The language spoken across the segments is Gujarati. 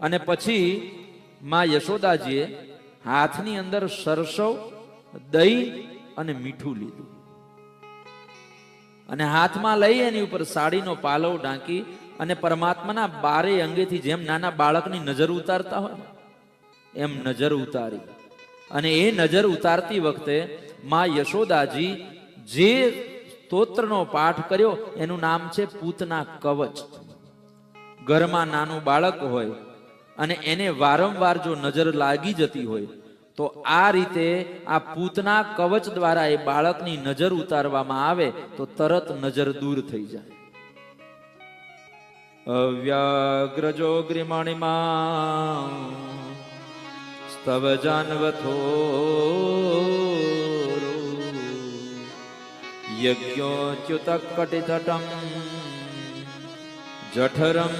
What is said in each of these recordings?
અને પછી માં યશોદાજીએ હાથની અંદર સરસવ, દહીં અને મીઠું લીધું અને હાથમાં લઈ એની ઉપર સાડીનો પાલવ ઢાંકી અને પરમાત્માના બારે અંગેથી જેમ નાના બાળકની નજર ઉતારતા હોય એમ નજર ઉતારી. અને એ નજર ઉતારતી વખતે માં યશોદાજી જે સ્તોત્રનો પાઠ કર્યો એનું નામ છે પૂતના કવચ. ઘરમાં નાનું બાળક હોય અને એને વારંવાર જો નજર લાગી જતી હોય તો આ રીતે આ પૂતના કવચ દ્વારા એ બાળકની નજર ઉતારવામાં આવે તો તરત નજર દૂર થઈ જાય. અવ્યાગ્રજો ગ્રીમણિમાં સ્તવ જાનવથો યજ્ઞોચ્યુત કટિતટમ જઠરમ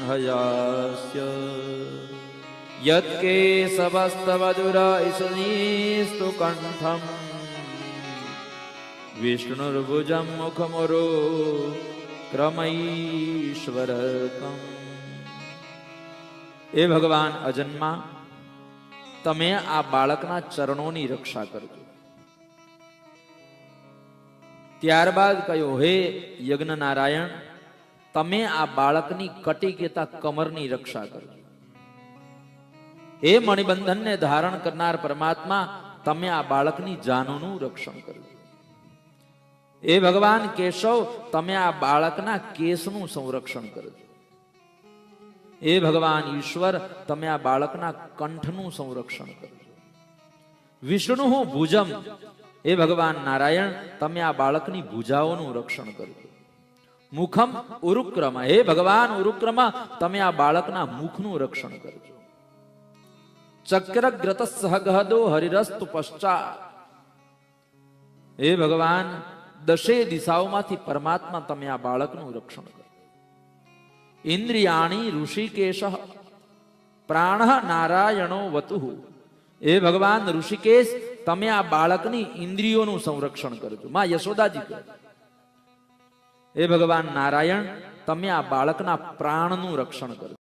હયાસ્ય યત્કેશવસ્તવદુરઈસનીસ્તુ કંઠમ વિષ્ણુર્ભુજમ મુખમુરુ ક્રમૈશ્વરકમ. એ ભગવાન અજન્મા, તમે આ બાળકના ચરણોની રક્ષા કરજો. ત્યારબાદ કહ્યું, હે યજ્ઞ નારાયણ, તમે આ બાળકની કટી કેતા કમરની રક્ષા કરજો. હે મણિબંધનને ધારણ કરનાર પરમાત્મા, તમે આ બાળકની જાનોનું રક્ષણ કરજો. એ ભગવાન કેશવ, તમે આ બાળકના કેસનું સંરક્ષણ કરજો. એ ભગવાન ઈશ્વર, તમે આ બાળકના કંઠનું સંરક્ષણ કરજો. વિષ્ણુ ભુજમ, એ ભગવાન નારાયણ, તમે આ બાળકની ભુજાઓનું રક્ષણ કરજો. મુખમ ઉરુક્રમ, હે ભગવાન ઉરુક્રમ, તમે આ બાળકના મુખનું રક્ષણ કરજો. ચક્રગ્રત સહગહદો હરિરસ્તુ પશ્ચાત, હે ભગવાન, દશે દિશાઓમાંથી પરમાત્મા તમે આ બાળકનું રક્ષણ કરો. ઇન્દ્રિયાણી ઋષિકેશ પ્રાણ નારાયણો વતુ, હે ભગવાન ઋષિકેશ, તમે આ બાળકની ઇન્દ્રિયોનું સંરક્ષણ કરજો. માં યશોદાજી કહે, હે ભગવાન નારાયણ, તમે આ બાળકના પ્રાણનું રક્ષણ કરજો.